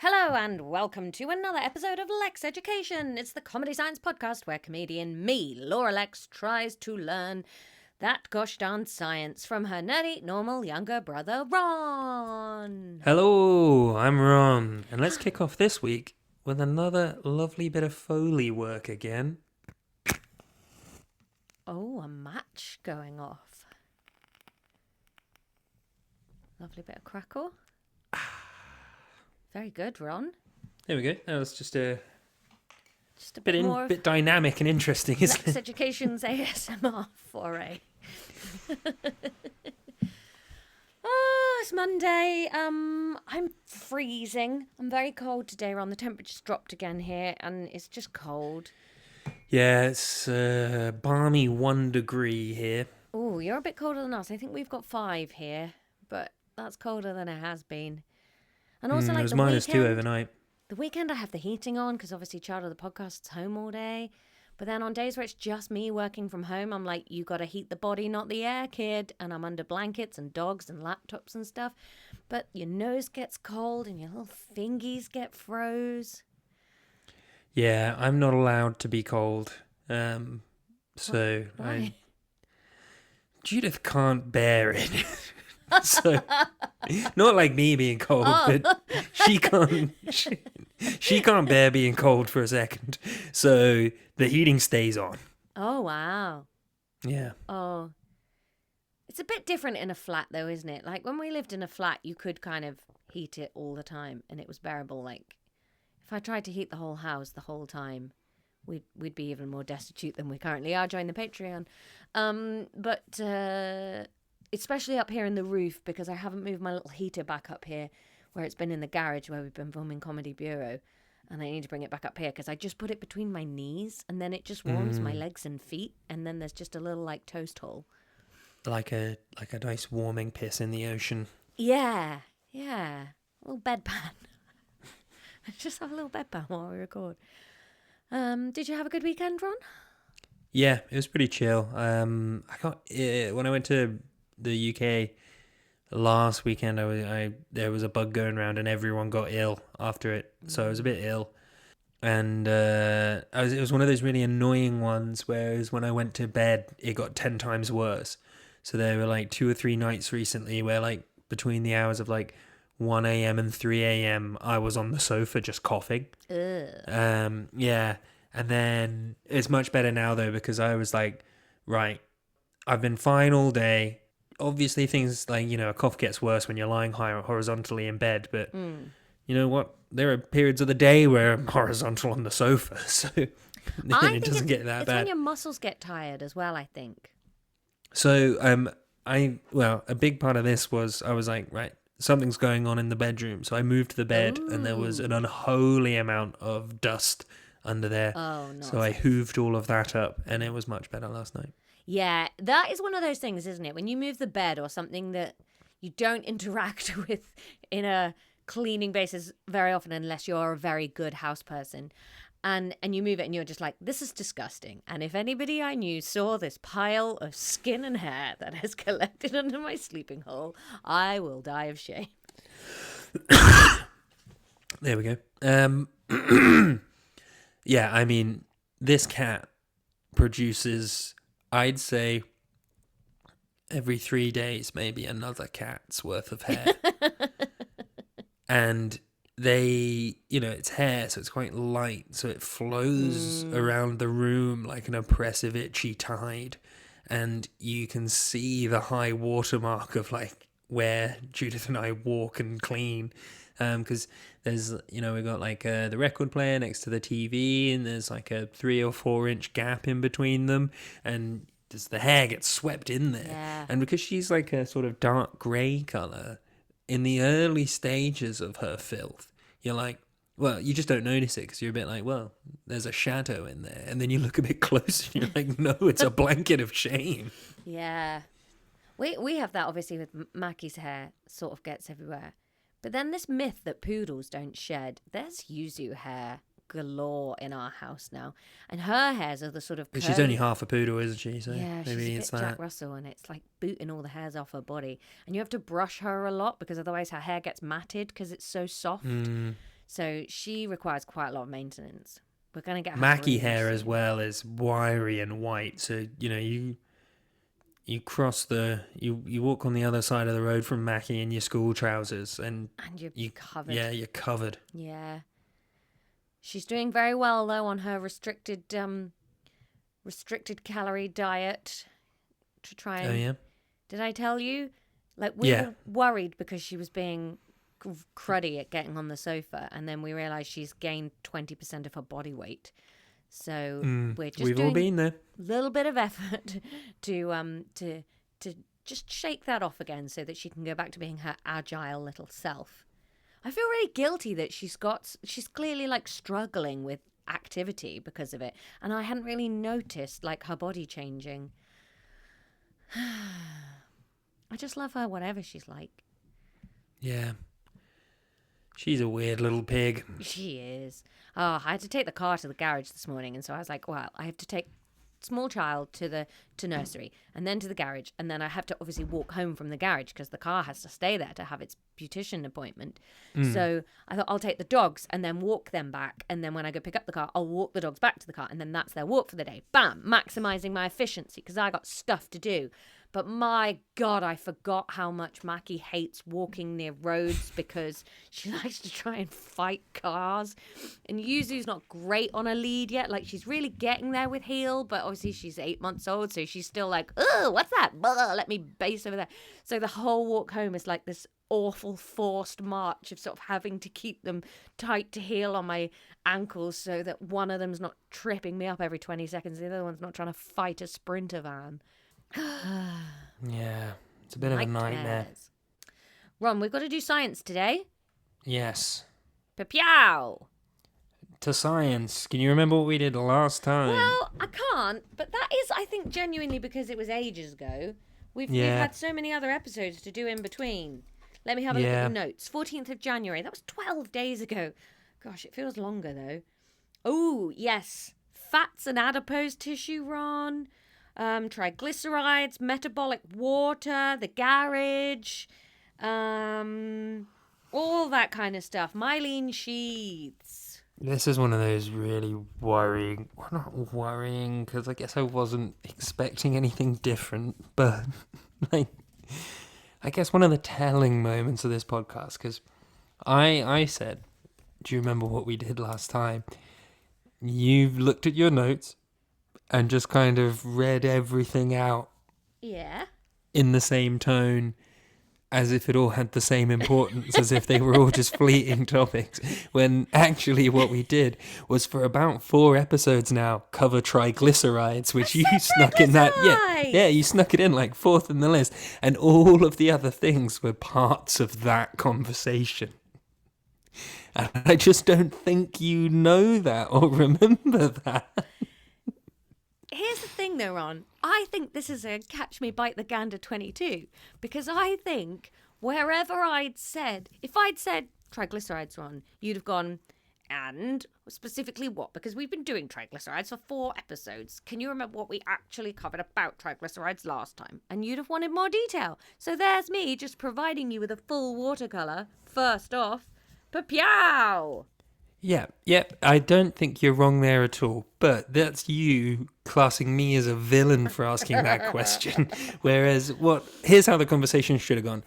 Hello and welcome to another episode of Lexx Education. It's the comedy science podcast where comedian me, Laura Lexx, tries to learn that gosh darn science from her nerdy, normal younger brother, Ron. Hello, I'm Ron, and let's kick off this week with another lovely bit of Foley work again. Oh, a match going off. Lovely bit of crackle. Very good, Ron. There we go. That was just a bit more bit dynamic and interesting, isn't Lexx it? Education's ASMR foray. Oh, it's Monday. I'm freezing. I'm very cold today, Ron. The temperature's dropped again here, and it's just cold. Yeah, it's balmy 1 degree here. Oh, you're a bit colder than us. I think we've got 5 here, but that's colder than it has been. And also, it was -2 overnight. The weekend I have the heating on because obviously Child of the Podcast's home all day. But then on days where it's just me working from home, I'm like, you got to heat the body, not the air, kid. And I'm under blankets and dogs and laptops and stuff. But your nose gets cold and your little fingies get froze. Yeah, I'm not allowed to be cold. So Why? Judith can't bear it. So, not like me being cold, but she can't bear being cold for a second. So the heating stays on. Oh, wow. Yeah. Oh. It's a bit different in a flat, though, isn't it? Like, when we lived in a flat, you could kind of heat it all the time, and it was bearable. Like, if I tried to heat the whole house the whole time, we'd be even more destitute than we currently are. Join the Patreon. But especially up here in the roof, because I haven't moved my little heater back up here, where it's been in the garage where we've been filming Comedy Bureau. And I need to bring it back up here because I just put it between my knees and then it just warms my legs and feet. And then there's just a little like toast hole. Like a nice warming piss in the ocean. Yeah. A little bedpan. Just have a little bedpan while we record. Did you have a good weekend, Ron? Yeah, it was pretty chill. When I went to the UK last weekend, there was a bug going around and everyone got ill after it, so I was a bit ill, and it was one of those really annoying ones. Whereas when I went to bed, it got 10 times worse. So there were like 2 or 3 nights recently where like between the hours of like 1 a.m. and 3 a.m. I was on the sofa just coughing. Ugh. Yeah, and then it's much better now though because I was like, right, I've been fine all day. Obviously, things like, a cough gets worse when you're lying horizontally in bed, but you know what? There are periods of the day where I'm horizontal on the sofa, so it doesn't get that bad. It's when your muscles get tired as well, I think. So, a big part of this was I was like, right, something's going on in the bedroom, so I moved the bed, and there was an unholy amount of dust under there. Oh, no. So I hooved all of that up, and it was much better last night. Yeah, that is one of those things, isn't it? When you move the bed or something that you don't interact with in a cleaning basis very often unless you're a very good house person. And you move it and you're just like, this is disgusting. And if anybody I knew saw this pile of skin and hair that has collected under my sleeping hole, I will die of shame. There we go. Yeah, I mean, this cat produces, I'd say, every 3 days, maybe another cat's worth of hair. And it's hair, so it's quite light, so it flows around the room like an oppressive, itchy tide. And you can see the high watermark of like where Judith and I walk and clean. Because there's, we've got like the record player next to the TV, and there's like a 3 or 4 inch gap in between them, and just the hair gets swept in there. Yeah. And because she's like a sort of dark grey colour, in the early stages of her filth, you're like, well, you just don't notice it because you're a bit like, well, there's a shadow in there. And then you look a bit closer and you're like, no, it's a blanket of shame. Yeah. We have that obviously with Mackie's hair, sort of gets everywhere. But then this myth that poodles don't shed, there's yuzu hair galore in our house now. And her hairs are the sort of But she's only half a poodle, isn't she? So yeah, maybe she's it's a bit that. Jack Russell, and it's like booting all the hairs off her body. And you have to brush her a lot because otherwise her hair gets matted because it's so soft. So she requires quite a lot of maintenance. We're going to get her Mackie groomed hair as soon. well is wiry and white, so you cross you walk on the other side of the road from Mackie in your school trousers, and And you're you covered. you're covered. Yeah. She's doing very well though on her restricted calorie diet to try and. Oh yeah, Did I tell you? Like we yeah. were worried because she was being cruddy at getting on the sofa, and then we realised she's gained 20% of her body weight. So we're just We've all doing been there. a little bit of effort to just shake that off again, so that she can go back to being her agile little self. I feel really guilty that she's clearly like struggling with activity because of it, and I hadn't really noticed like her body changing. I just love her whatever she's like. Yeah. She's a weird little pig. She is. Oh, I had to take the car to the garage this morning, and so I was like, well, I have to take small child to nursery and then to the garage, and then I have to obviously walk home from the garage because the car has to stay there to have its beautician appointment. So I thought I'll take the dogs and then walk them back, and then when I go pick up the car, I'll walk the dogs back to the car, and then that's their walk for the day. Bam, maximizing my efficiency because I got stuff to do. But my God, I forgot how much Mackie hates walking near roads because she likes to try and fight cars. And Yuzu's not great on a lead yet. Like, she's really getting there with heel, but obviously she's 8 months old, so she's still like, oh, what's that? Blah, let me base over there. So the whole walk home is like this awful forced march of sort of having to keep them tight to heel on my ankles so that one of them's not tripping me up every 20 seconds. The other one's not trying to fight a Sprinter van. Yeah, it's a bit of a nightmare. Nightmares. Ron, we've got to do science today. Yes. Pew! To science. Can you remember what we did last time? Well, I can't, but that is, I think, genuinely because it was ages ago. We've had so many other episodes to do in between. Let me have a look at the notes. 14th of January. That was 12 days ago. Gosh, it feels longer, though. Oh, yes. Fats and adipose tissue, Ron. Triglycerides, metabolic water, the garage, all that kind of stuff. Myelin sheaths. This is one of those really worrying, well, not worrying, because I guess I wasn't expecting anything different, but like, I guess one of the telling moments of this podcast, because I said, do you remember what we did last time? You've looked at your notes and just kind of read everything out. Yeah. In the same tone, as if it all had the same importance, as if they were all just fleeting topics. When actually what we did was for about 4 episodes now cover triglycerides, which you snuck in that. Yeah, you snuck it in like 4th in the list. And all of the other things were parts of that conversation. And I just don't think you know that or remember that. Here's the thing, though, Ron. I think this is a Catch Me Bite the Gander 22, because I think wherever if I'd said triglycerides, Ron, you'd have gone, and specifically what? Because we've been doing triglycerides for 4 episodes. Can you remember what we actually covered about triglycerides last time? And you'd have wanted more detail. So there's me just providing you with a full watercolour, first off. Papow! Yeah, I don't think you're wrong there at all. But that's you classing me as a villain for asking that question. Whereas, here's how the conversation should have gone.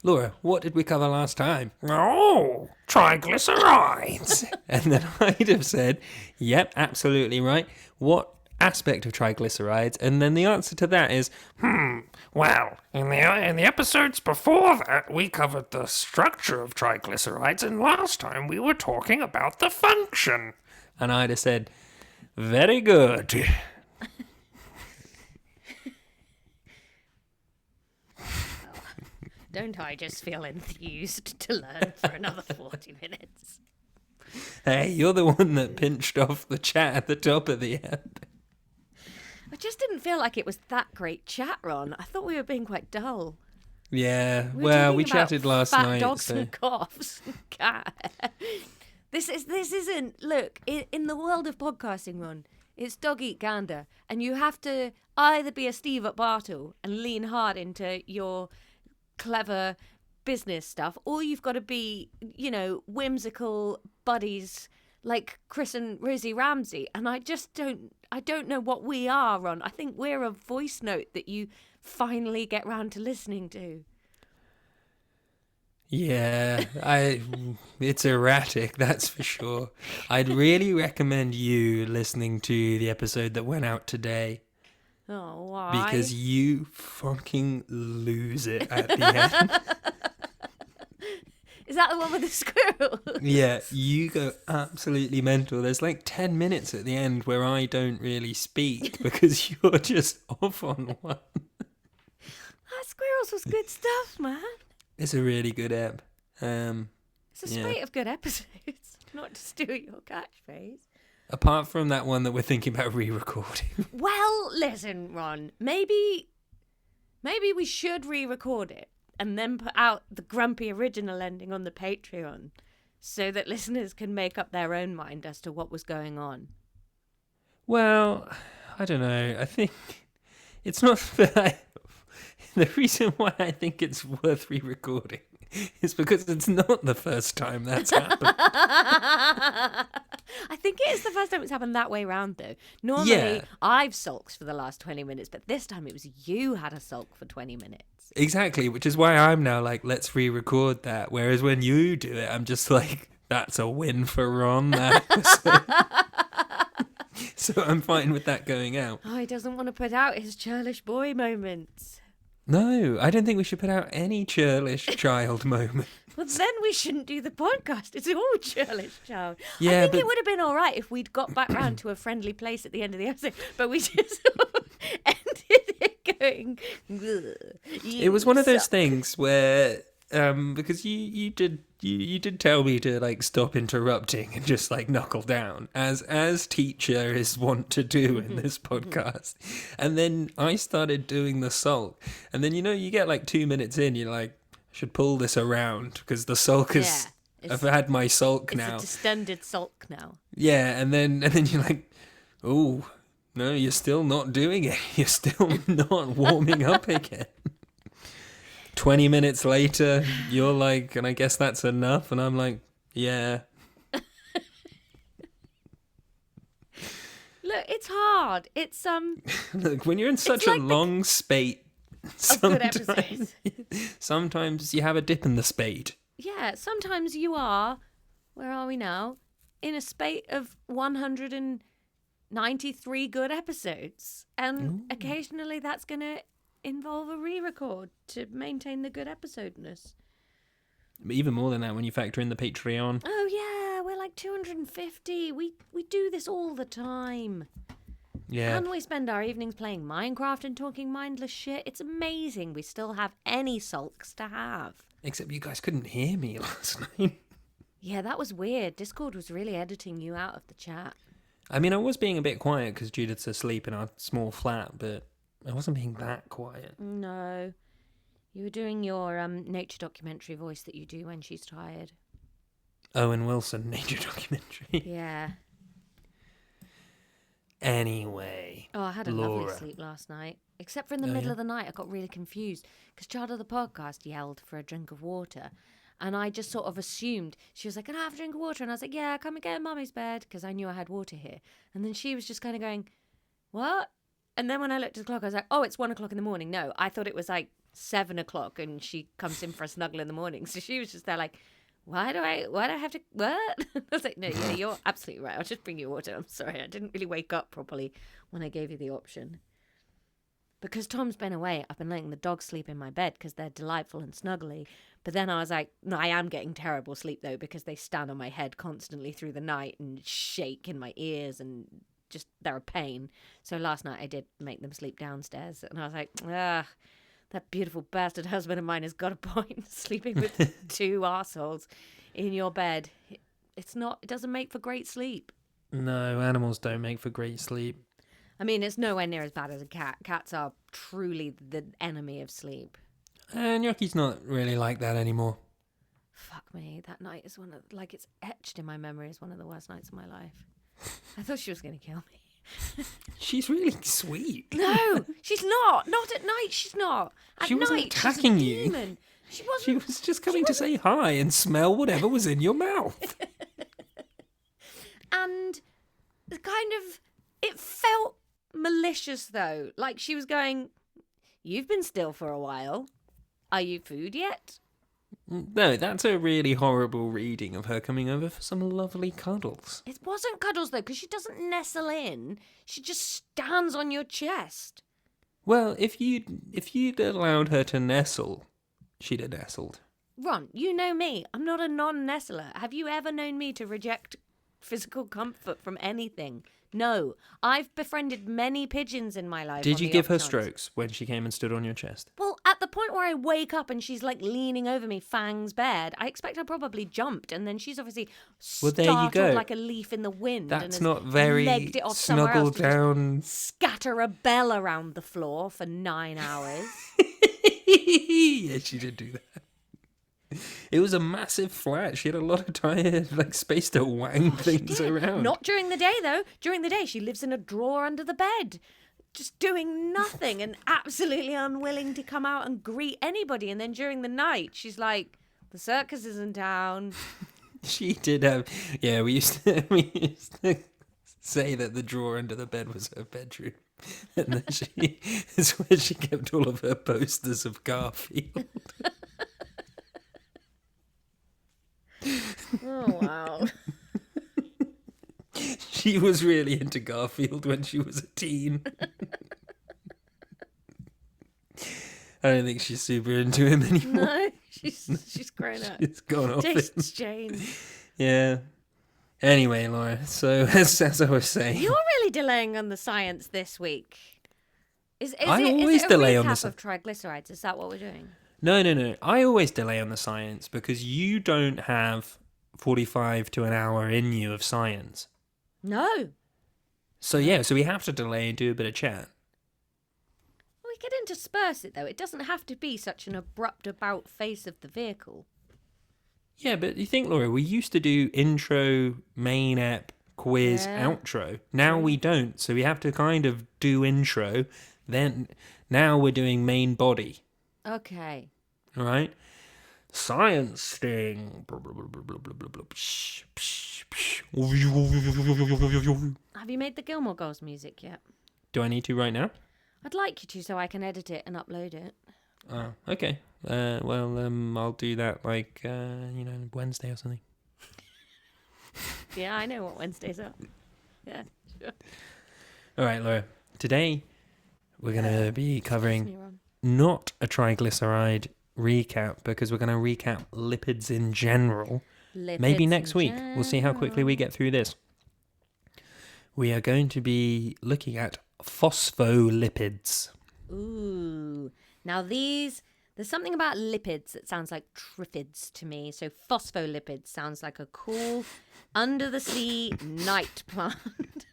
Laura, what did we cover last time? Oh, triglycerides. And then I'd have said, yep, absolutely right. What aspect of triglycerides? And then the answer to that is, well, in the episodes before that, we covered the structure of triglycerides, and last time we were talking about the function. And I'd have said, very good. Don't I just feel enthused to learn for another 40 minutes? Hey, you're the one that pinched off the chat at the top of the app. I just didn't feel like it was that great chat, Ron. I thought we were being quite dull. Yeah, We we chatted last fat night. dogs So. and coughs. This isn't. Look, in the world of podcasting, Ron, it's dog eat gander, and you have to either be a Steve at Bartle and lean hard into your clever business stuff, or you've got to be, whimsical buddies like Chris and Rosie Ramsey. And I don't know what we are, Ron. I think we're a voice note that you finally get round to listening to. Yeah, it's erratic, that's for sure. I'd really recommend you listening to the episode that went out today. Oh, why? Because you fucking lose it at the end. Is that the one with the squirrel? Yeah, you go absolutely mental. There's like 10 minutes at the end where I don't really speak because you're just off on one. That squirrels was good stuff, man. It's a really good app. It's a spate of good episodes, not to steal your catchphrase. Apart from that one that we're thinking about re-recording. Well, listen, Ron, maybe we should re-record it and then put out the grumpy original ending on the Patreon so that listeners can make up their own mind as to what was going on. Well, I don't know. I think it's not that the reason why I think it's worth re-recording is because it's not the first time that's happened. I think it is the first time it's happened that way round, though. Normally, I've sulked for the last 20 minutes, but this time it was you had a sulk for 20 minutes. Exactly, which is why I'm now like, let's re-record that. Whereas when you do it, I'm just like, that's a win for Ron, that episode. So I'm fine with that going out. Oh, he doesn't want to put out his churlish boy moments. No, I don't think we should put out any churlish child moment. Well, then we shouldn't do the podcast. It's all churlish child. Yeah, I think it would have been all right if we'd got back round to a friendly place at the end of the episode, but we just ended it going... It was one of those things where... because you did tell me to like stop interrupting and just like knuckle down as teacher is wont to do in this podcast, and then I started doing the sulk, and then you get like 2 minutes in, you're like, I should pull this around because the sulk is I've had my sulk now. It's a distended sulk now. Yeah, and then you're like, oh no, you're still not doing it. You're still not warming up again. 20 minutes later, you're like, and I guess that's enough. And I'm like, yeah. Look, it's hard. It's Look, when you're in such a long spate, sometimes you have a dip in the spade. Yeah, sometimes you are, where are we now? In a spate of 193 good episodes. And occasionally that's going to involve a re-record to maintain the good episodeness. But even more than that when you factor in the Patreon. Oh yeah, we're like 250. We do this all the time. Yeah. And we spend our evenings playing Minecraft and talking mindless shit. It's amazing we still have any sulks to have. Except you guys couldn't hear me last night. Yeah, that was weird. Discord was really editing you out of the chat. I mean, I was being a bit quiet because Judith's asleep in our small flat, but I wasn't being that quiet. No. You were doing your nature documentary voice that you do when she's tired. Owen Wilson, nature documentary. Yeah. Anyway. Oh, I had a lovely sleep last night. Except for in the middle of the night, I got really confused because Child of the Podcast yelled for a drink of water. And I just sort of assumed, she was like, can I have a drink of water? And I was like, yeah, come and get in Mummy's bed, because I knew I had water here. And then she was just kind of going, what? And then when I looked at the clock, I was like, oh, it's 1 o'clock in the morning. No, I thought it was like 7 o'clock and she comes in for a snuggle in the morning. So she was just there like, why do I have to, what? I was like, no, yeah, you're absolutely right. I'll just bring you water. I'm sorry. I didn't really wake up properly when I gave you the option. Because Tom's been away, I've been letting the dogs sleep in my bed because they're delightful and snuggly. But then I was like, no, I am getting terrible sleep though, because they stand on my head constantly through the night and shake in my ears and just, they're a pain. So last night I did make them sleep downstairs. And I was like, that beautiful bastard husband of mine has got a point, sleeping with two arseholes in your bed. It doesn't make for great sleep. No, animals don't make for great sleep. I mean, it's nowhere near as bad as a cat. Cats are truly the enemy of sleep. And Gnocchi's not really like that anymore. Fuck me. That night is it's etched in my memory as one of the worst nights of my life. I thought she was going to kill me. She's really sweet. No, she's not. Not at night, she's not. At she wasn't night, attacking she's a you. demon. She She wasn't. was just coming to say hi and smell whatever was in your mouth. And it felt malicious though. Like she was going, "You've been still for a while. Are you food yet?" No, that's a really horrible reading of her coming over for some lovely cuddles. It wasn't cuddles though, because she doesn't nestle in. She just stands on your chest. Well, if you'd allowed her to nestle, she'd have nestled. Ron, you know me. I'm not a non-nestler. Have you ever known me to reject physical comfort from anything? No. I've befriended many pigeons in my life. Did on you the give off her chance. strokes when she came and stood on your chest? Well, at the point where I wake up and she's like leaning over me, fangs bared, I expect I probably jumped, and then she's obviously Well, there startled you go. like a leaf in the wind. and That's has not very legged it off somewhere else snuggled to just down. scatter a bell around the floor for 9 hours. Yeah, she did do that. It was a massive flat. She had a lot of time, space to wang things around. Not during the day, though. During the day, she lives in a drawer under the bed, just doing nothing and absolutely unwilling to come out and greet anybody. And then during the night, she's like, the circus is in town. She did have. Yeah, we used to say that the drawer under the bed was her bedroom, and then it's where she kept all of her posters of Garfield. Oh, wow. She was really into Garfield when she was a teen. I don't think she's super into him anymore. No, she's grown up. She's gone off Tastes it. changed. Yeah. Anyway, Laura, so as I was saying... You're really delaying on the science this week. Is I it always a delay on the recap of triglycerides? Is that what we're doing? No. I always delay on the science because you don't have 45 to an hour in you of science. No. So yeah, so we have to delay and do a bit of chat. We could intersperse it, though. It doesn't have to be such an abrupt about face of the vehicle. Yeah, but you think, Laura, we used to do intro, main app, quiz, outro. Now we don't, so we have to kind of do intro, then now we're doing main body. Okay. All right? Science sting. Have you made the Gilmore Girls music yet? Do I need to right now? I'd like you to so I can edit it and upload it. Oh, okay. I'll do that Wednesday or something. Yeah, I know what Wednesdays are. Yeah, sure. All right, Laura. Today we're going to be covering not a triglyceride recap because we're going to recap lipids in general. Maybe next week. We'll see how quickly we get through this. We are going to be looking at phospholipids. Ooh. Now there's something about lipids that sounds like trifids to me. So phospholipids sounds like a cool under-the-sea night plant.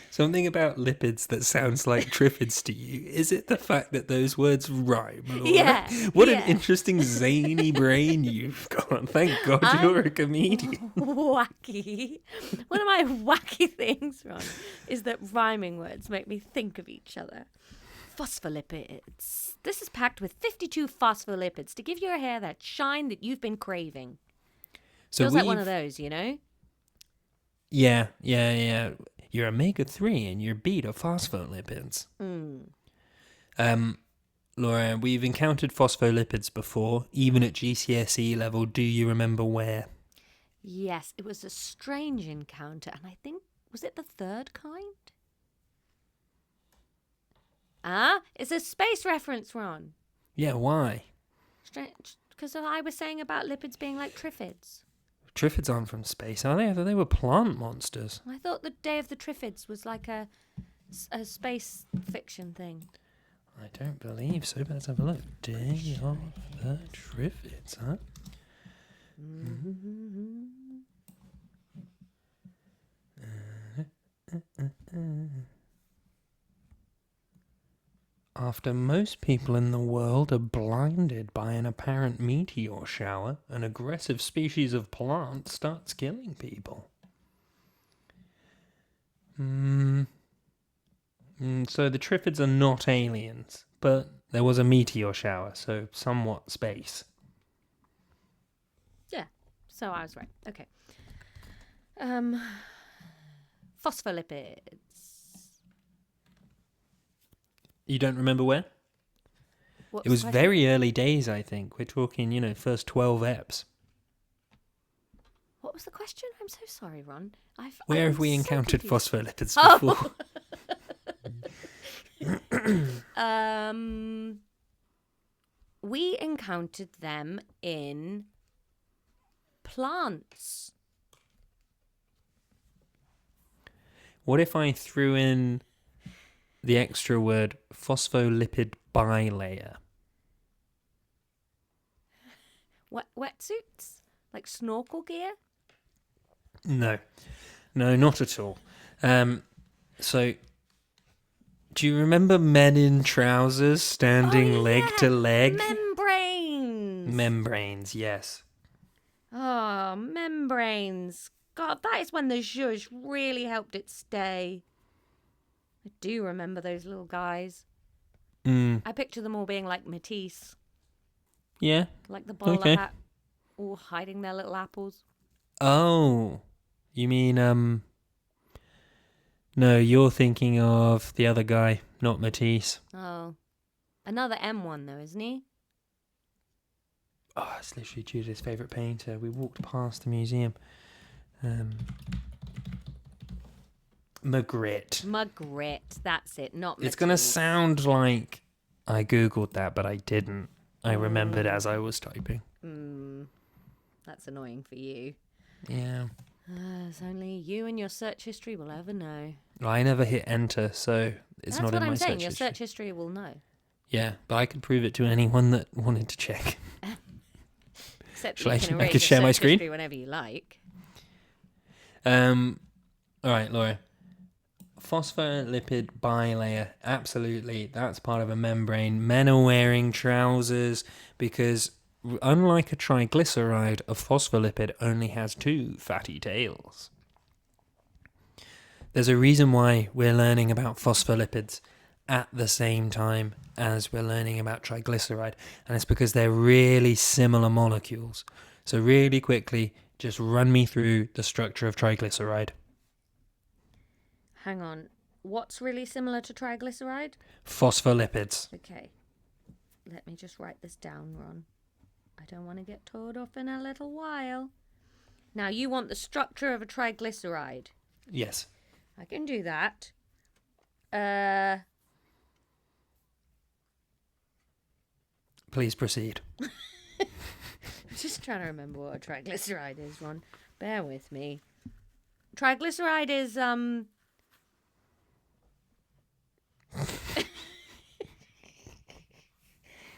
Something about lipids that sounds like trifids to you. Is it the fact that those words rhyme, Laura? Yeah. What an interesting zany brain you've got. Thank God you're a comedian. Wacky. One of my wacky things, Ron, is that rhyming words make me think of each other. Phospholipids. This is packed with 52 phospholipids to give your hair that shine that you've been craving. So Feels like one of those, you know? Yeah. Your omega-3 and your beta phospholipids. Laura, we've encountered phospholipids before, even at GCSE level. Do you remember where? Yes, it was a strange encounter, and I think, was it the third kind? It's a space reference, Ron. Yeah, why? Strange, because I was saying about lipids being like trifids. Trifids aren't from space, are they? I thought they were plant monsters. I thought the Day of the Trifids was like a space fiction thing. I don't believe so, but let's have a look. Day of the Trifids, huh? After most people in the world are blinded by an apparent meteor shower, an aggressive species of plant starts killing people. So the Trifids are not aliens, but there was a meteor shower, so somewhat space. Yeah, so I was right. Okay. Phospholipids. You don't remember when? What It was the question? very early days, I think. We're talking, first 12 eps. What was the question? I'm so sorry, Ron. Where I'm have we so encountered confused. phospholipids Oh. before? We encountered them in plants. What if I threw in the extra word phospholipid bilayer? Wetsuits? Like snorkel gear? No, not at all. So, do you remember men in trousers standing leg to leg? Membranes. Membranes, yes. Oh, membranes. God, that is when the zhuzh really helped it stay. I do remember those little guys. I picture them all being like Matisse. Yeah. Like the bowler Okay. hat, all hiding their little apples. Oh, you mean, no, you're thinking of the other guy, not Matisse. Oh. Another M1 though, isn't he? Oh, it's literally Judith's favourite painter. We walked past the museum. Magritte, that's it, not Matisse. It's going to sound like I Googled that, but I didn't. I remembered as I was typing. That's annoying for you. Yeah. It's only you and your search history will ever know. I never hit enter, so it's not in my search history. That's what I'm saying, your search history will know. Yeah, but I could prove it to anyone that wanted to check. Except Shall you can I erase could share my search screen? history whenever you like. All right, Laura. Phospholipid bilayer, absolutely. That's part of a membrane. Men are wearing trousers because, unlike a triglyceride, a phospholipid only has 2 fatty tails. There's a reason why we're learning about phospholipids at the same time as we're learning about triglyceride, and it's because they're really similar molecules. So really quickly, just run me through the structure of triglyceride. Hang on. What's really similar to triglyceride? Phospholipids. Okay. Let me just write this down, Ron. I don't want to get told off in a little while. Now, you want the structure of a triglyceride. Yes. I can do that. Please proceed. I'm just trying to remember what a triglyceride is, Ron. Bear with me. Triglyceride is,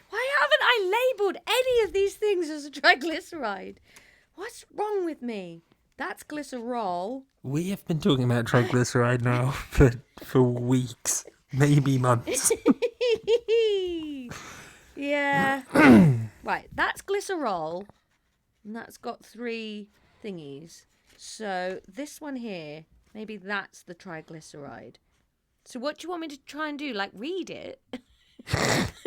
Why haven't I labelled any of these things as a triglyceride? What's wrong with me? That's glycerol. We have been talking about triglyceride now for weeks, maybe months. Yeah. Right, that's glycerol. And that's got 3 thingies. So this one here, maybe that's the triglyceride. So what do you want me to try and do? Like read it?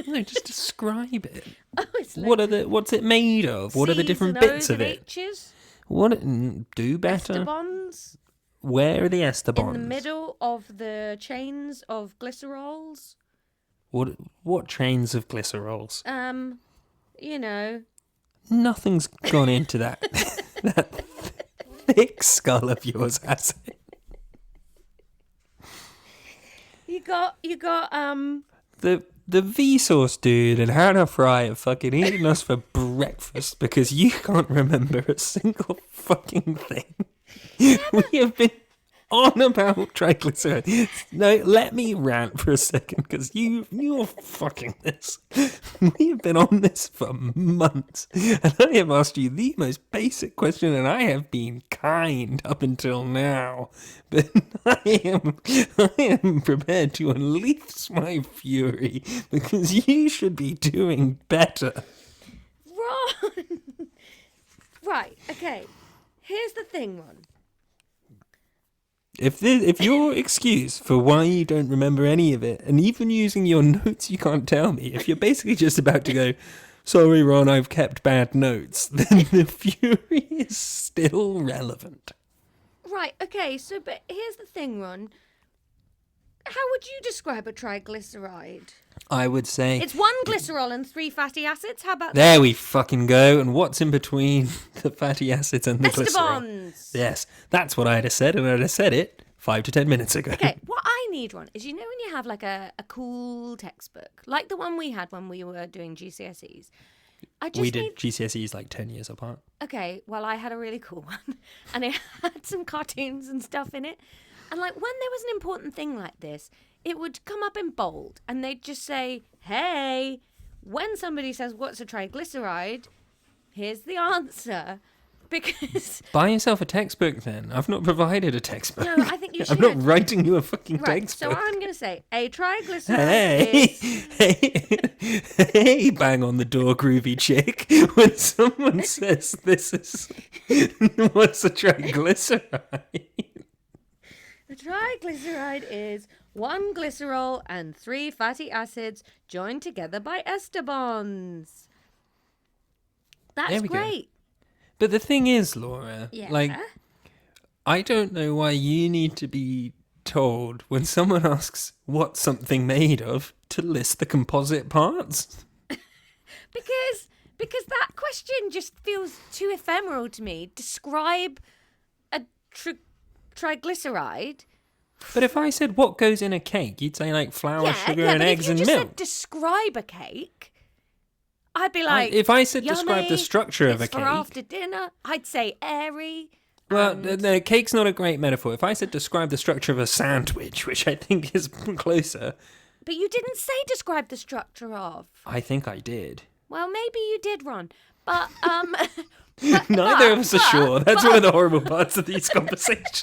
No, just describe it. Oh, it's like What's it made of? What are the C's different and bits O's of and it? H's, Do better. ester bonds Where are the ester bonds? in the middle of the chains of glycerols. What chains of glycerols? You know. Nothing's gone into that that thick skull of yours, has it? You got The Vsauce dude and Hannah Fry are fucking eating us for breakfast because you can't remember a single fucking thing. We have been on about triglycerides. No, let me rant for a second because you're fucking this. We have been on this for months and I have asked you the most basic question and I have been kind up until now. But I am prepared to unleash my fury because you should be doing better. Ron. Right, okay. Here's the thing, Ron. if your excuse for why you don't remember any of it, and even using your notes you can't tell me, if you're basically just about to go, sorry Ron, I've kept bad notes, then the fury is still relevant. Right, okay, but here's the thing, Ron. How would you describe a triglyceride? I would say... It's 1 glycerol and 3 fatty acids. How about There we fucking go. And what's in between the fatty acids and the glycerol? Estebons. Yes, that's what I'd have said, and I'd have said it 5 to 10 minutes ago. Okay, what I need, Ron, is when you have like a cool textbook, like the one we had when we were doing GCSEs. We did GCSEs like 10 years apart. Okay, well, I had a really cool one, and it had some cartoons and stuff in it. And like when there was an important thing like this, it would come up in bold, and they'd just say, hey, when somebody says, what's a triglyceride, here's the answer. Because... Buy yourself a textbook then. I've not provided a textbook. No, I think you should. I'm not writing you a fucking Right, textbook. so I'm going to say a triglyceride is... Hey, bang on the door, groovy chick. When someone says this is... What's a triglyceride? A triglyceride is 1 glycerol and 3 fatty acids joined together by ester bonds. That's great. Go. But the thing is, Laura, like, I don't know why you need to be told when someone asks what's something made of to list the composite parts. because that question just feels too ephemeral to me. Describe a triglyceride. But if I said what goes in a cake, you'd say like flour, sugar, and eggs and milk. If you just said describe a cake, I'd be like, if I said yummy, describe the structure of a cake, for after dinner, I'd say airy. Well, no, cake's not a great metaphor. If I said describe the structure of a sandwich, which I think is closer. But you didn't say describe the structure of. I think I did. Well, maybe you did, Ron. But neither of us are sure. That's one of the horrible parts of these conversations.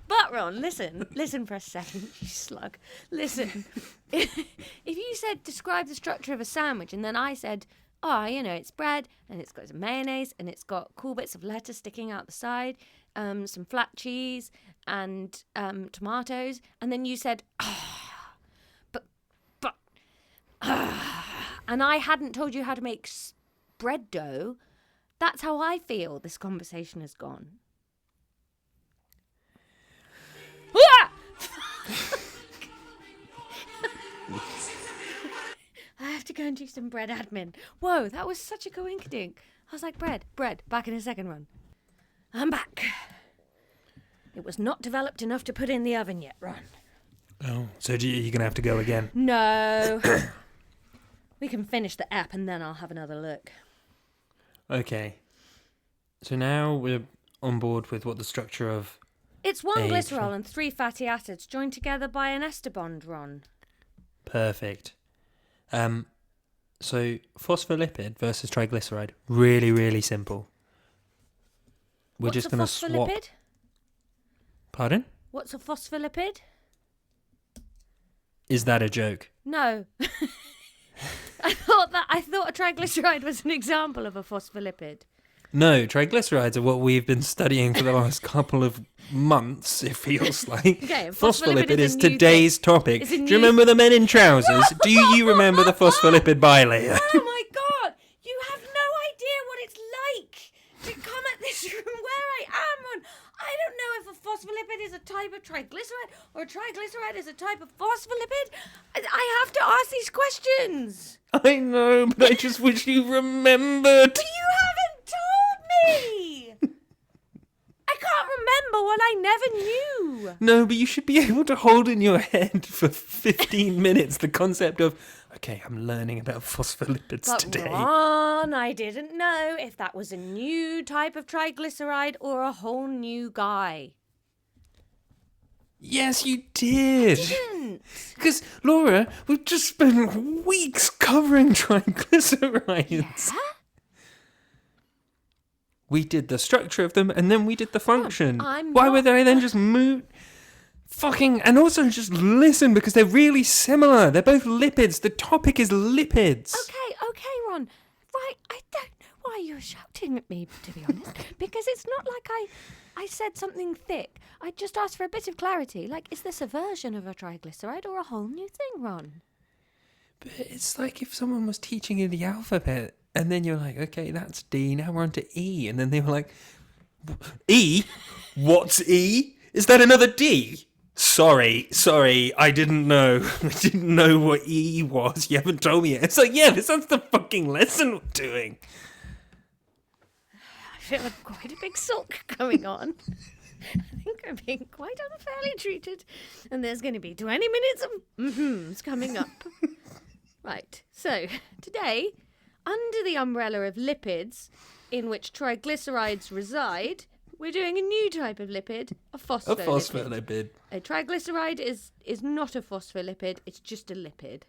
But Ron, listen for a second, you slug. Listen, if you said describe the structure of a sandwich, and then I said, it's bread, and it's got some mayonnaise, and it's got cool bits of lettuce sticking out the side, some flat cheese, and tomatoes, and then you said, and I hadn't told you how to make bread dough. That's how I feel this conversation has gone. I have to go and do some bread admin. Whoa, that was such a coinkydink. I was like, bread, back in a second, Ron. I'm back. It was not developed enough to put in the oven yet, Ron. Oh, so you're going to have to go again? No. We can finish the app and then I'll have another look. Okay. So now we're on board with what the structure of... It's 1 glycerol and 3 fatty acids joined together by an ester bond, Ron. Perfect. So phospholipid versus triglyceride, really, really simple. We're What's just going to swap... Pardon? What's a phospholipid? Is that a joke? No. I thought a triglyceride was an example of a phospholipid. No, triglycerides are what we've been studying for the last couple of months, it feels like. Okay, phospholipid is today's topic. Do you remember the men in trousers? Do you remember the phospholipid bilayer? Oh my God! You have no idea what it's like to come at this from where I am on. I don't know if a phospholipid is a type of triglyceride or a triglyceride is a type of phospholipid. I have to ask these questions. I know, but I just wish you remembered. But you haven't told me. I can't remember what I never knew. No, but you should be able to hold in your head for 15 minutes the concept of, okay, I'm learning about phospholipids today. Ron, I didn't know if that was a new type of triglyceride or a whole new guy. Yes, you did. I didn't. Because, Laura, we've just spent weeks covering triglycerides. Yeah? We did the structure of them, and then we did the function. Why would I then just move... and also just listen, because they're really similar. They're both lipids. The topic is lipids. Okay, Ron. Right, I don't know why why you were shouting at me, to be honest, because it's not like I said something thick. I just asked for a bit of clarity. Like, is this a version of a triglyceride or a whole new thing, Ron? But it's like if someone was teaching you the alphabet and then you're like, okay, that's D, now we're on to E. And then they were like, E? What's E? Is that another D? Sorry, I didn't know. I didn't know what E was. You haven't told me yet. It's like, yeah, this is the fucking lesson we're doing. I feel like quite a big sulk going on. I think I'm being quite unfairly treated. And there's going to be 20 minutes of mm-hmms coming up. Right, so today, under the umbrella of lipids, in which triglycerides reside, we're doing a new type of lipid, a phospholipid. A phospholipid. A triglyceride is not a phospholipid, it's just a lipid.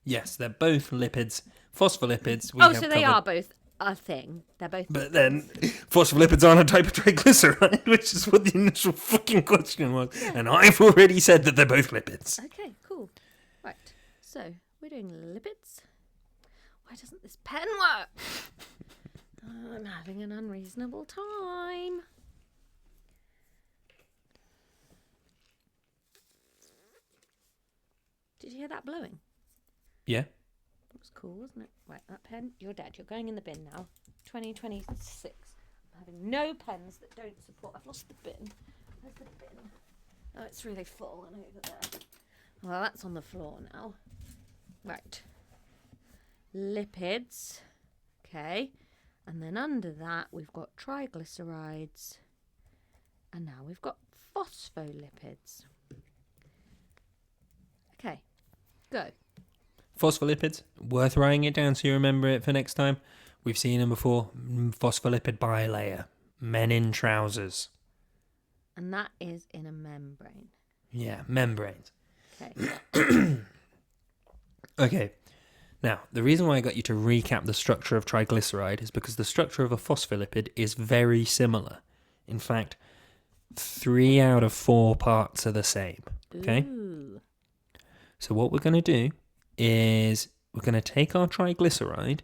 Yes, they're both lipids. Phospholipids. So they are both a thing. They're both. But then, phospholipids aren't a type of triglyceride, which is what the initial fucking question was. Yeah. And I've already said that they're both lipids. Okay, cool. Right, so we're doing lipids. Why doesn't this pen work? I'm having an unreasonable time. Did you hear that blowing? Yeah. That was cool, wasn't it? Right, that pen, you're dead. You're going in the bin now. 2026. I'm having no pens that don't support. I've lost the bin. Where's the bin? Oh, it's really full and over there. Well, that's on the floor now. Right. Lipids. Okay. And then under that, we've got triglycerides. And now we've got phospholipids. Okay. Go. Phospholipids, worth writing it down so you remember it for next time. We've seen them before. Phospholipid bilayer. Men in trousers. And that is in a membrane. Yeah, membranes. Okay. Okay. Now, the reason why I got you to recap the structure of triglyceride is because the structure of a phospholipid is very similar. In fact, 3 out of 4 parts are the same. Okay? Ooh. So what we're going to do is we're going to take our triglyceride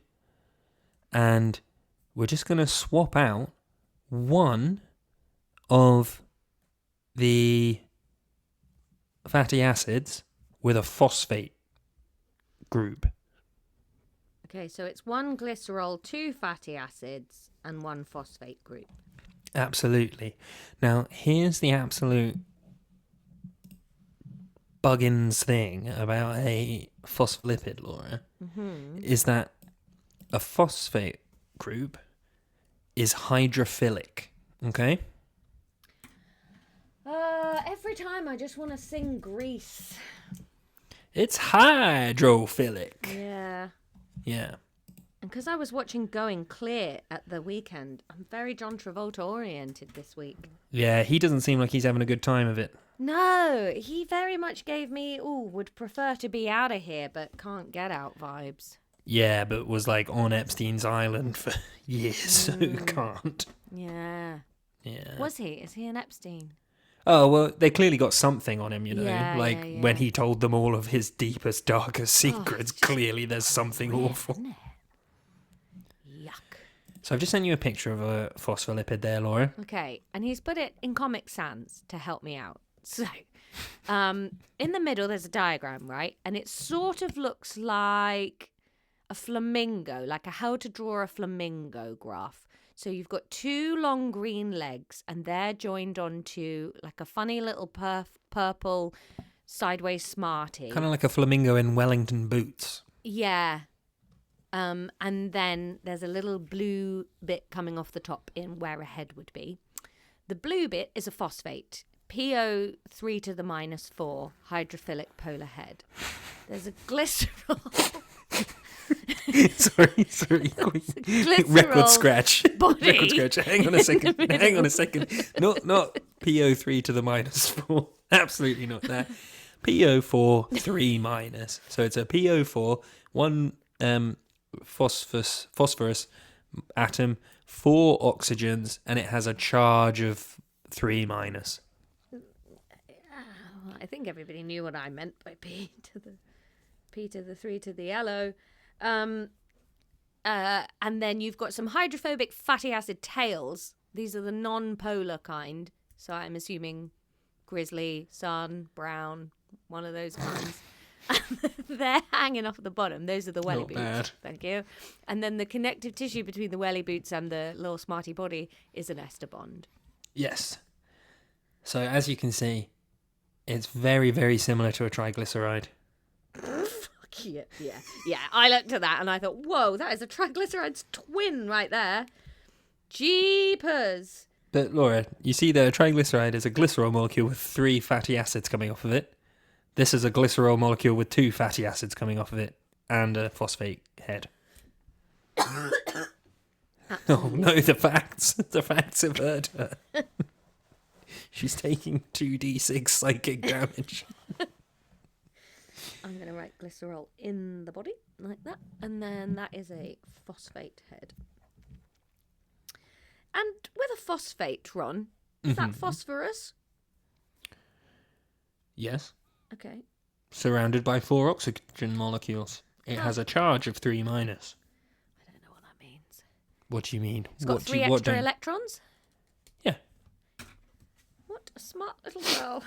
and we're just going to swap out one of the fatty acids with a phosphate group. Okay, so it's 1 glycerol, 2 fatty acids, and 1 phosphate group. Absolutely. Now, here's the absolute buggins thing about a phospholipid, Laura, is that a phosphate group is hydrophilic, okay? Every time I just want to sing Grease. It's hydrophilic. Yeah. Yeah. And because I was watching Going Clear at the weekend, I'm very John Travolta oriented this week. Yeah, he doesn't seem like he's having a good time of it. No, he very much gave me, would prefer to be out of here, but can't get out vibes. Yeah, but was like on Epstein's Island for years, so can't. Yeah. Yeah. Was he? Is he an Epstein? Oh, well, they clearly got something on him, you know. Yeah, when he told them all of his deepest, darkest secrets, clearly there's something awful. Isn't it? Yuck. So I've just sent you a picture of a phospholipid there, Laura. Okay, and he's put it in Comic Sans to help me out. So, in the middle, there's a diagram, right? And it sort of looks like a flamingo, like a how to draw a flamingo graph. So you've got 2 long green legs, and they're joined onto like a funny little purple sideways smarty. Kind of like a flamingo in Wellington boots. Yeah. And then there's a little blue bit coming off the top in where a head would be. The blue bit is a phosphate. PO3 to the -4 hydrophilic polar head. There's a glycerol. sorry. Record scratch. Body. Record scratch. Hang on a second. Not PO3 to the -4. Absolutely not that. PO4 3-. So it's a PO4, 1 phosphorus atom, 4 oxygens, and it has a charge of 3-. I think everybody knew what I meant by P to the 3 to the yellow. And then you've got some hydrophobic fatty acid tails. These are the non-polar kind. So I'm assuming grizzly, sun, brown, one of those kinds. They're hanging off at the bottom. Those are the welly Not boots. bad. Thank you. And then the connective tissue between the welly boots and the little smarty body is an ester bond. Yes. So as you can see, it's very, very similar to a triglyceride. Yeah. I looked at that and I thought, whoa, that is a triglyceride's twin right there. Jeepers. But Laura, you see that a triglyceride is a glycerol molecule with 3 fatty acids coming off of it. This is a glycerol molecule with 2 fatty acids coming off of it and a phosphate head. Oh no, the facts. The facts have hurt her. She's taking 2d6 psychic damage. I'm going to write glycerol in the body, like that. And then that is a phosphate head. And with a phosphate, Ron, is that phosphorus? Yes. Okay. Surrounded by 4 oxygen molecules. It has a charge of 3-. I don't know what that means. What do you mean? It's got 3 extra electrons? Yeah. What a smart little girl.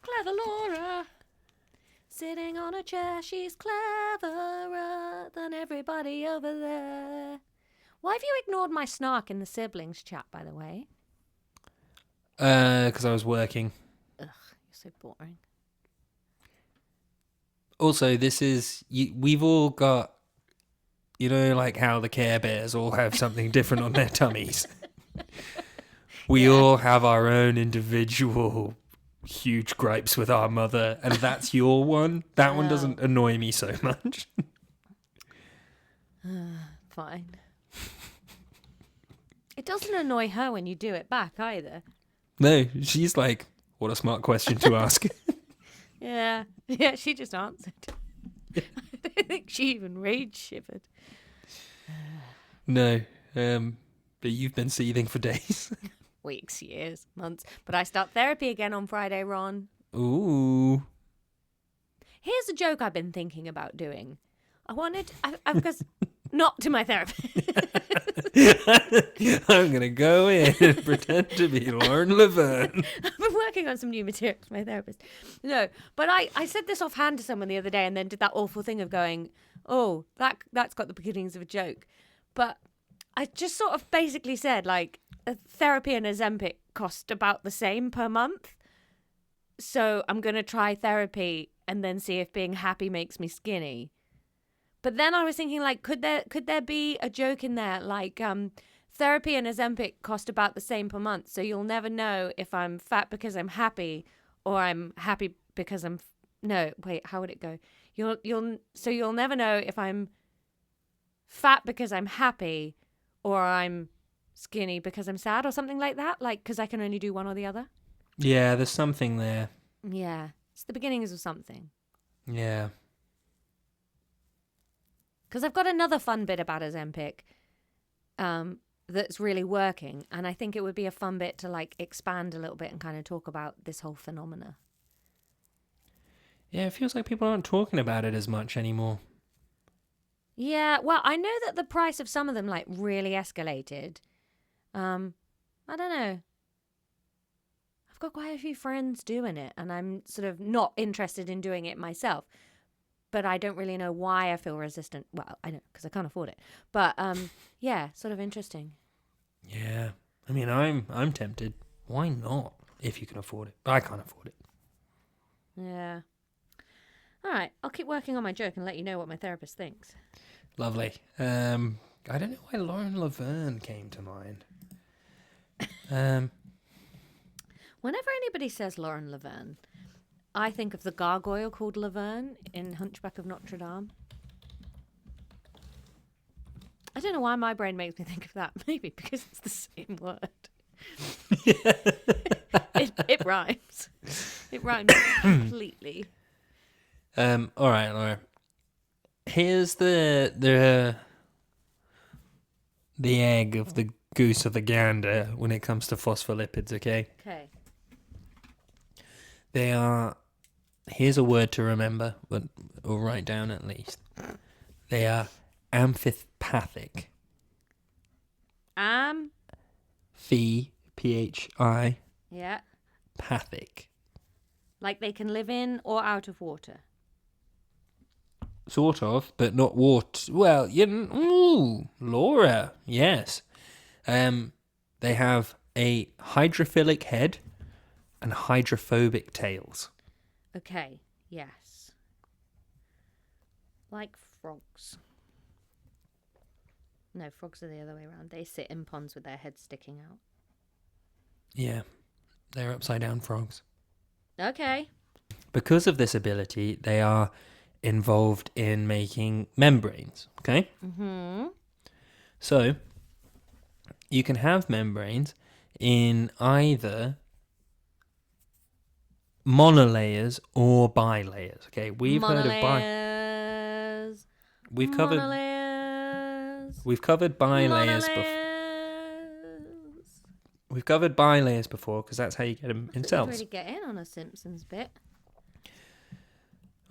Clever Laura. Sitting on a chair, she's cleverer than everybody over there. Why have you ignored my snark in the siblings chat, by the way? Because I was working. Ugh, you're so boring. Also, this is... we've all got... You know, like how the Care Bears all have something different on their tummies. We all have our own individual huge gripes with our mother, and that's your one. That one doesn't annoy me so much. Fine. It doesn't annoy her when you do it back either. No, she's like, what a smart question to ask. Yeah, she just answered. I don't think she even rage shivered. No, but you've been seething for days. Weeks, years, months. But I start therapy again on Friday, Ron. Ooh. Here's a joke I've been thinking about doing. Because not to my therapist. I'm going to go in and pretend to be Lauren Laverne. I've been working on some new material with my therapist. No, but I said this offhand to someone the other day and then did that awful thing of going, oh, that's got the beginnings of a joke. But I just sort of basically said, like, therapy and Ozempic cost about the same per month. So I'm going to try therapy and then see if being happy makes me skinny. But then I was thinking, like, could there be a joke in there, like, therapy and Ozempic cost about the same per month, so you'll never know if I'm fat because I'm happy or I'm happy because I'm... No, wait, how would it go? You'll never know if I'm fat because I'm happy or I'm skinny because I'm sad or something like that, like, because I can only do one or the other. Yeah, there's something there. Yeah, it's the beginnings of something. Yeah. Because I've got another fun bit about Ozempic that's really working, and I think it would be a fun bit to, like, expand a little bit and kind of talk about this whole phenomena. Yeah, it feels like people aren't talking about it as much anymore. Yeah, well, I know that the price of some of them, like, really escalated. I don't know. I've got quite a few friends doing it, and I'm sort of not interested in doing it myself. But I don't really know why I feel resistant. Well, I know, because I can't afford it. But, yeah, sort of interesting. Yeah. I mean, I'm tempted. Why not, if you can afford it? But I can't afford it. Yeah. All right, I'll keep working on my joke and let you know what my therapist thinks. Lovely. I don't know why Lauren Laverne came to mind. Whenever anybody says Lauren Laverne, I think of the gargoyle called Laverne in Hunchback of Notre Dame. I don't know why my brain makes me think of that. Maybe because it's the same word. It rhymes. It rhymes completely. All right, Laura. Here's the egg of the goose or the gander when it comes to phospholipids, okay? Okay. They are... Here's a word to remember, or write down at least. They are amphipathic. Phi. Yeah. Pathic. Like they can live in or out of water. Sort of, but not water. Well, Laura, yes. They have a hydrophilic head and hydrophobic tails. Okay, yes. Like frogs. No, frogs are the other way around. They sit in ponds with their heads sticking out. Yeah, they're upside down frogs. Okay. Because of this ability, they are involved in making membranes, okay? Mm-hmm. So, you can have membranes in either monolayers or bilayers, okay? We've heard of Monolayers. We've covered Monolayers. we've covered bilayers before. We've covered bilayers before because that's how you get them in cells. Really get in on a Simpsons bit.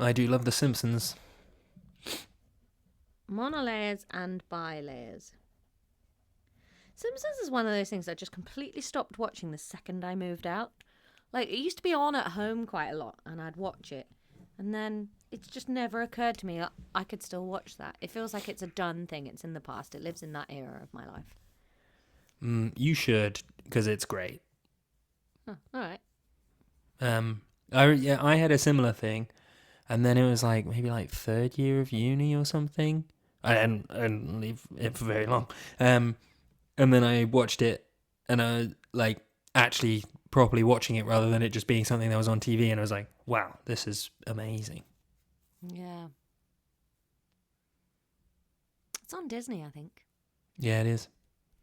I do love The Simpsons. Monolayers and bilayers. Simpsons is one of those things I just completely stopped watching the second I moved out. Like, it used to be on at home quite a lot, and I'd watch it. And then it's just never occurred to me I could still watch that. It feels like it's a done thing. It's in the past. It lives in that era of my life. You should, because it's great. Oh, all right. I had a similar thing, and then it was like maybe like third year of uni or something. I didn't leave it for very long. And then I watched it, and I was like actually properly watching it rather than it just being something that was on TV, and I was like, wow, this is amazing. Yeah. It's on Disney, I think. Yeah, it is.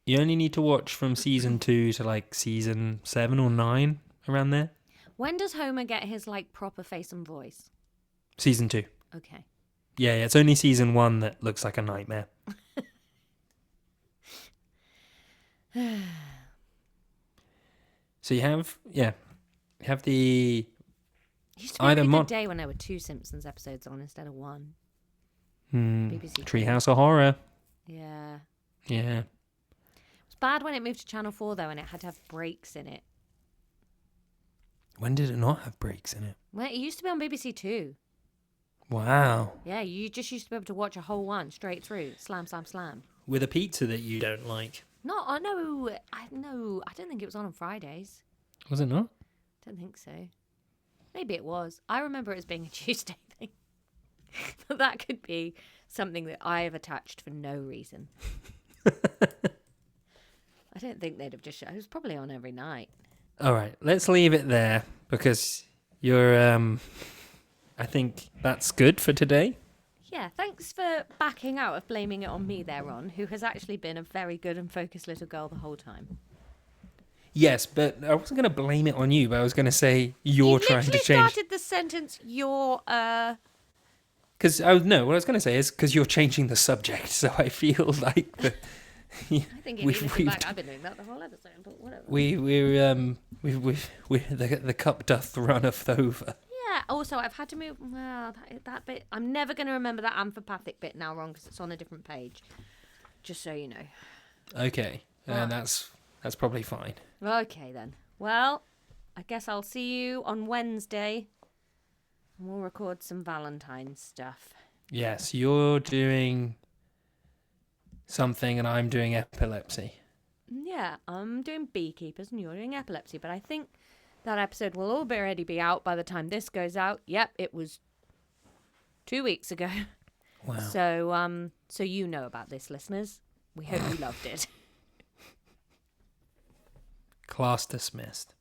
You only need to watch from season 2 to like season 7 or 9, around there. When does Homer get his like proper face and voice? Season 2. Okay. Yeah, it's only season 1 that looks like a nightmare. So you have the It used to be a really good day when there were 2 Simpsons episodes on instead of 1. BBC Treehouse of Horror. Yeah. Yeah. It was bad when it moved to Channel 4 though, and it had to have breaks in it. When did it not have breaks in it? Well, it used to be on BBC 2. Wow. Yeah, you just used to be able to watch a whole one straight through. Slam, slam, slam. With a pizza that you don't like. No, I don't think it was on Fridays. Was it not? Don't think so. Maybe it was. I remember it as being a Tuesday thing. But that could be something that I have attached for no reason. I don't think they'd have just shown. It was probably on every night. All right, let's leave it there because you're I think that's good for today. Yeah, thanks for backing out of blaming it on me there, Ron, who has actually been a very good and focused little girl the whole time. Yes, but I wasn't going to blame it on you, but I was going to say you're trying to change. You started the sentence, what I was going to say is because you're changing the subject, so I feel like I think if you listen back, I've been doing that the whole episode, but whatever. The cup doth runneth over. Yeah, also, I've had to move... Well, that bit... I'm never going to remember that amphipathic bit now, Ron, because it's on a different page. Just so you know. Okay, that's probably fine. Okay, then. Well, I guess I'll see you on Wednesday. And we'll record some Valentine's stuff. Yes, you're doing something and I'm doing epilepsy. Yeah, I'm doing beekeepers and you're doing epilepsy, but I think that episode will already be out by the time this goes out. Yep, it was 2 weeks ago. Wow. So you know about this, listeners. We hope you loved it. Class dismissed.